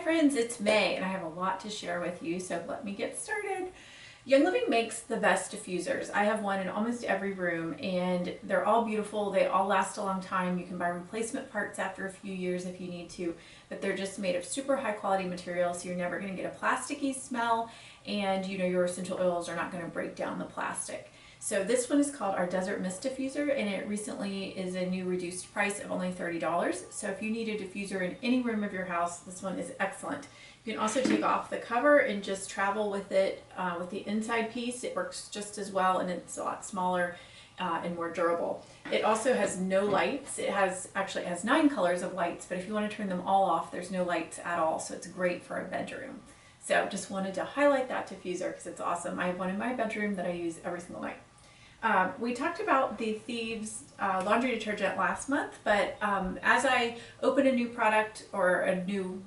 friends, it's May and I have a lot to share with you, so let me get started. Young Living makes the best diffusers. I have one in almost every room and they're all beautiful. They all last a long time. You can buy replacement parts after a few years if you need to, but they're just made of super high quality material, so you're never going to get a plasticky smell, and your essential oils are not going to break down the plastic. So this one is called our Desert Mist Diffuser, and it recently is a new reduced price of only $30. So if you need a diffuser in any room of your house, this one is excellent. You can also take off the cover and just travel with it with the inside piece. It works just as well, and it's a lot smaller and more durable. It also has no lights. It has 9 colors of lights, but if you want to turn them all off, there's no lights at all, so it's great for a bedroom. So just wanted to highlight that diffuser because it's awesome. I have one in my bedroom that I use every single night. We talked about the Thieves laundry detergent last month, but as I open a new product or a new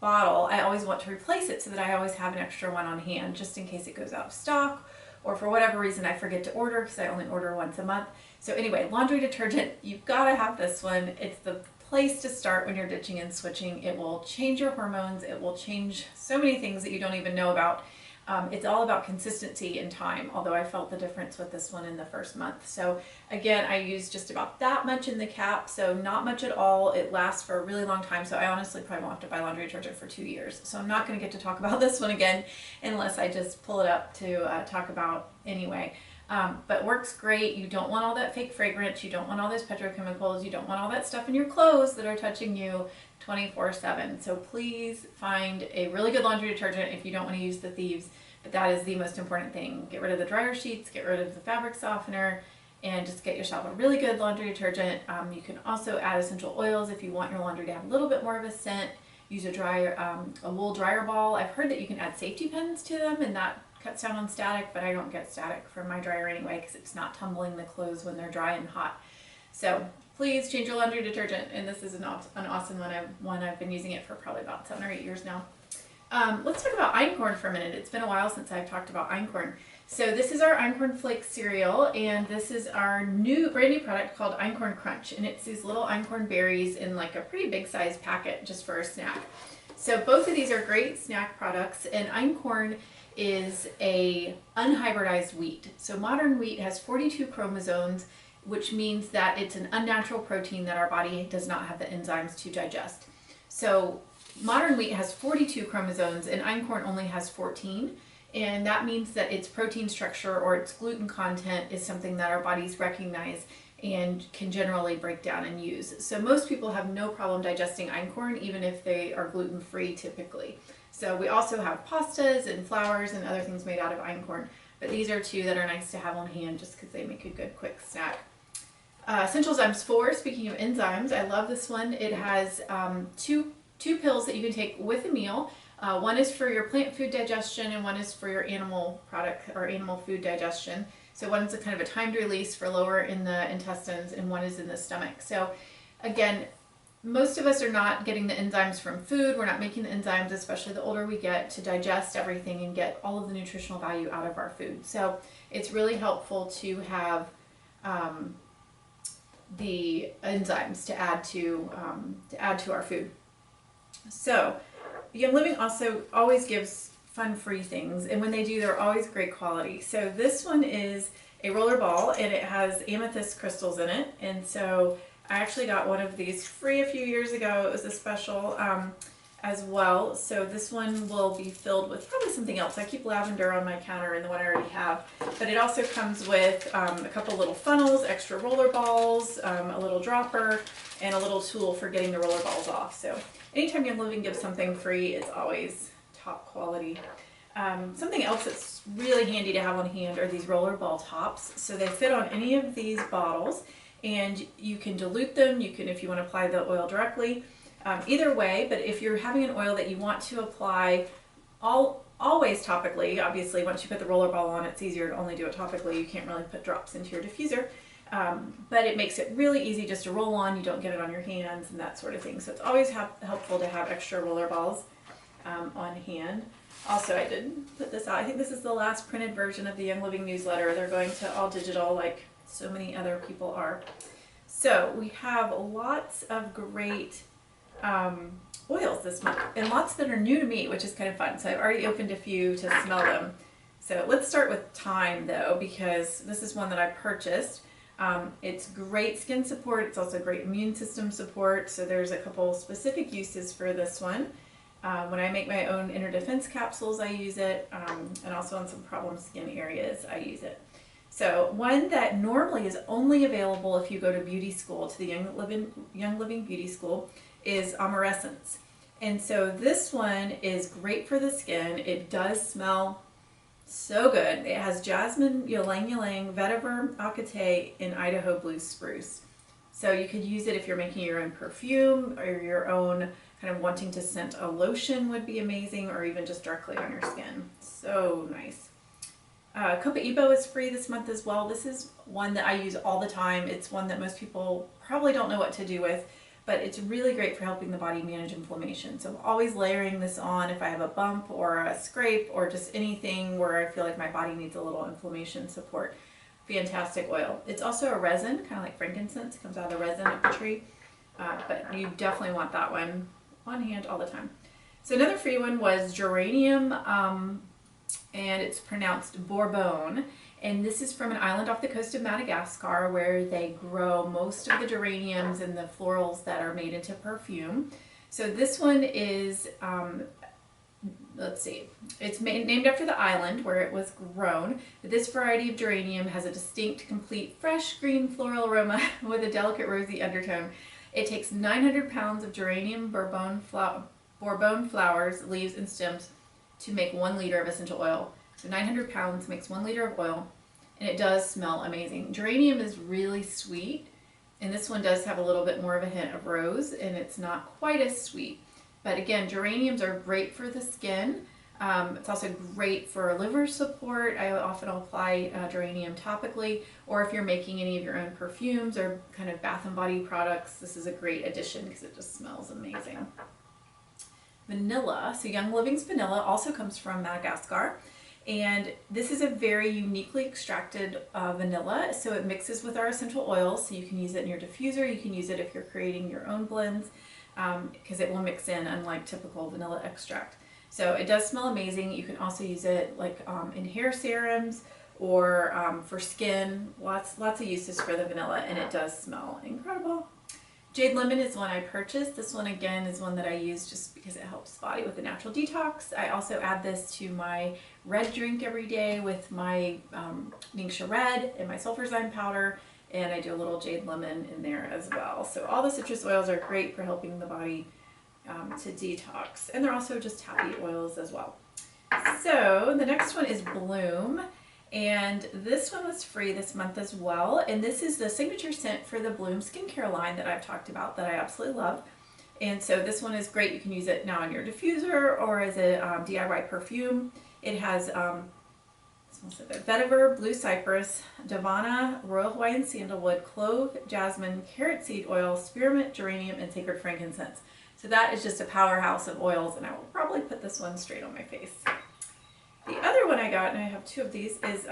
bottle, I always want to replace it so that I always have an extra one on hand just in case it goes out of stock, or for whatever reason I forget to order because I only order once a month. So anyway, laundry detergent, you've got to have this one. It's the place to start when you're ditching and switching. It will change your hormones. It will change so many things that you don't even know about. It's all about consistency and time, although I felt the difference with this one in the first month. So again, I use just about that much in the cap, so not much at all. It lasts for a really long time, so I honestly probably won't have to buy laundry detergent for 2 years. So I'm not going to get to talk about this one again unless I just pull it up to talk about anyway. But works great. You don't want all that fake fragrance. You don't want all those petrochemicals. You don't want all that stuff in your clothes that are touching you 24/7. So please find a really good laundry detergent if you don't want to use the Thieves. But that is the most important thing. Get rid of the dryer sheets, get rid of the fabric softener, and just get yourself a really good laundry detergent. You can also add essential oils if you want your laundry to have a little bit more of a scent. Use a wool dryer ball. I've heard that you can add safety pins to them, and that cuts down on static, but I don't get static from my dryer anyway because it's not tumbling the clothes when they're dry and hot. So please change your laundry detergent, and this is an awesome one. I've been using it for probably about 7 or 8 years now. Let's talk about Einkorn for a minute. It's been a while since I've talked about Einkorn. So this is our Einkorn Flake cereal, and this is our brand new product called Einkorn Crunch, and it's these little Einkorn berries in like a pretty big size packet just for a snack. So both of these are great snack products, and Einkorn is a unhybridized wheat. So modern wheat has 42 chromosomes, which means that it's an unnatural protein that our body does not have the enzymes to digest. So modern wheat has 42 chromosomes and Einkorn only has 14, and that means that its protein structure or its gluten content is something that our bodies recognize and can generally break down and use. So most people have no problem digesting Einkorn, even if they are gluten-free typically. So we also have pastas and flours and other things made out of Einkorn, but these are 2 that are nice to have on hand just because they make a good quick snack. Essential Enzymes 4, speaking of enzymes, I love this one. It has two pills that you can take with a meal. One is for your plant food digestion and one is for your animal product or animal food digestion. So one is a kind of a timed release for lower in the intestines, and one is in the stomach. So again, most of us are not getting the enzymes from food. We're not making the enzymes, especially the older we get, to digest everything and get all of the nutritional value out of our food. So it's really helpful to have the enzymes to add to our food. So Young Living also always gives fun free things, and when they do, they're always great quality. So this one is a roller ball, and it has amethyst crystals in it, and so I actually got one of these free a few years ago. It was a special as well. So this one will be filled with probably something else. I keep lavender on my counter in the one I already have, but it also comes with a couple little funnels, extra roller balls, a little dropper, and a little tool for getting the roller balls off. So anytime Young Living gives something free, it's always top quality. Something else that's really handy to have on hand are these roller ball tops. So they fit on any of these bottles, and you can dilute them. You can, if you want to apply the oil directly, either way. But if you're having an oil that you want to apply always topically, obviously once you put the roller ball on, it's easier to only do it topically. You can't really put drops into your diffuser. But it makes it really easy just to roll on. You don't get it on your hands and that sort of thing. So it's always helpful to have extra roller balls on hand. Also, I did put this out. I think this is the last printed version of the Young Living newsletter. They're going to all digital like so many other people are. So we have lots of great oils this month, and lots that are new to me, which is kind of fun. So I've already opened a few to smell them. So let's start with thyme though, because this is one that I purchased. It's great skin support. It's also great immune system support. So there's a couple specific uses for this one. When I make my own inner defense capsules, I use it, and also on some problem skin areas, I use it. So one that normally is only available if you go to beauty school, to the Young Living Beauty School, is Amorescence. And so this one is great for the skin. It does smell so good. It has jasmine, ylang ylang, vetiver, acate, and Idaho blue spruce. So you could use it if you're making your own perfume or your own kind of wanting to scent a lotion would be amazing, or even just directly on your skin. So nice. Copaiba is free this month as well. This is one that I use all the time. It's one that most people probably don't know what to do with, but it's really great for helping the body manage inflammation. So I'm always layering this on if I have a bump or a scrape or just anything where I feel like my body needs a little inflammation support. Fantastic oil. It's also a resin, kind of like frankincense. It comes out of the resin of the tree, but you definitely want that one on hand all the time. So another free one was geranium, and it's pronounced Bourbon. And this is from an island off the coast of Madagascar where they grow most of the geraniums and the florals that are made into perfume. So this one is, let's see, it's named after the island where it was grown. But this variety of geranium has a distinct, complete, fresh green floral aroma with a delicate rosy undertone. It takes 900 pounds of geranium Bourbon flowers, leaves, and stems to make 1 liter of essential oil. So 900 pounds makes 1 liter of oil, and it does smell amazing. Geranium is really sweet, and this one does have a little bit more of a hint of rose, and it's not quite as sweet. But again, geraniums are great for the skin. It's also great for liver support. I often apply geranium topically, or if you're making any of your own perfumes or kind of bath and body products, this is a great addition because it just smells amazing. Vanilla, so Young Living's vanilla also comes from Madagascar, and this is a very uniquely extracted vanilla, so it mixes with our essential oils, so you can use it in your diffuser, you can use it if you're creating your own blends, because it will mix in unlike typical vanilla extract. So it does smell amazing. You can also use it like in hair serums or for skin, lots of uses for the vanilla, and it does smell incredible. Jade Lemon is one I purchased. This one again is one that I use just because it helps the body with a natural detox. I also add this to my red drink every day with my Ningxia Red and my sulfurzyme powder, and I do a little Jade Lemon in there as well. So all the citrus oils are great for helping the body to detox, and they're also just happy oils as well. So the next one is Bloom. And this one was free this month as well. And this is the signature scent for the Bloom skincare line that I've talked about that I absolutely love. And so this one is great. You can use it now in your diffuser or as a DIY perfume. It has vetiver, blue cypress, davana, royal Hawaiian sandalwood, clove, jasmine, carrot seed oil, spearmint, geranium, and sacred frankincense. So that is just a powerhouse of oils, and I will probably put this one straight on my face. The other one I got, and I have 2 of these, is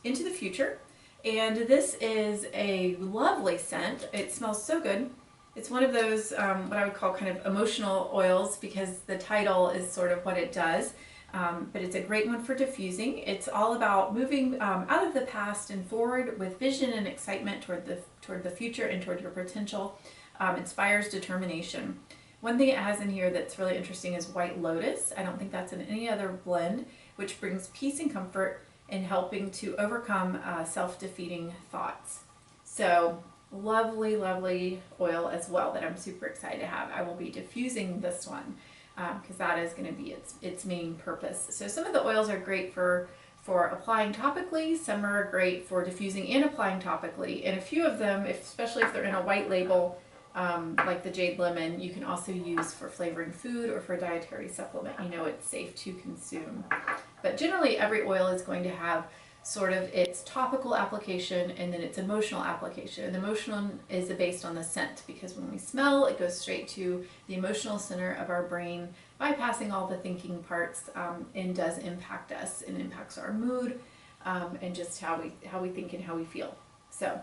Into the Future. And this is a lovely scent. It smells so good. It's one of those, what I would call kind of emotional oils, because the title is sort of what it does. But it's a great one for diffusing. It's all about moving out of the past and forward with vision and excitement toward the future and toward your potential. Inspires determination. One thing it has in here that's really interesting is White Lotus. I don't think that's in any other blend, which brings peace and comfort in helping to overcome self-defeating thoughts. So lovely, lovely oil as well that I'm super excited to have. I will be diffusing this one because that is going to be its main purpose. So some of the oils are great for applying topically, some are great for diffusing and applying topically, and a few of them, especially if they're in a white label, like the Jade Lemon, you can also use for flavoring food or for a dietary supplement. You know it's safe to consume. But generally every oil is going to have sort of its topical application and then its emotional application. And the emotional is based on the scent, because when we smell, it goes straight to the emotional center of our brain, bypassing all the thinking parts, and does impact us and impacts our mood, and just how we think and how we feel. So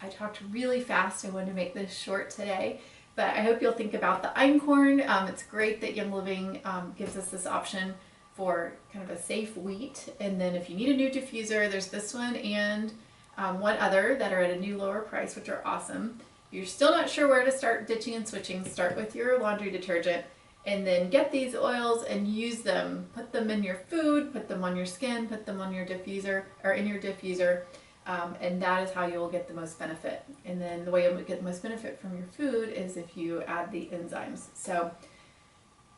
I talked really fast. I wanted to make this short today, But I hope you'll think about the Einkorn. It's great that Young Living gives us this option for kind of a safe wheat. And then if you need a new diffuser, there's this one and one other that are at a new lower price, which are awesome. If you're still not sure where to start ditching and switching, start with your laundry detergent and then get these oils and use them. Put them in your food, put them on your skin, put them on your diffuser or in your diffuser. And that is how you will get the most benefit. And then the way you'll get the most benefit from your food is if you add the enzymes. So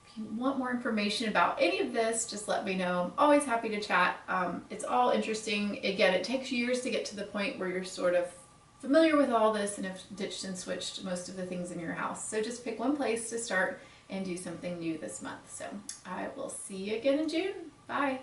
if you want more information about any of this, just let me know. I'm always happy to chat. It's all interesting. Again, it takes years to get to the point where you're sort of familiar with all this and have ditched and switched most of the things in your house. So just pick one place to start and do something new this month. So I will see you again in June. Bye.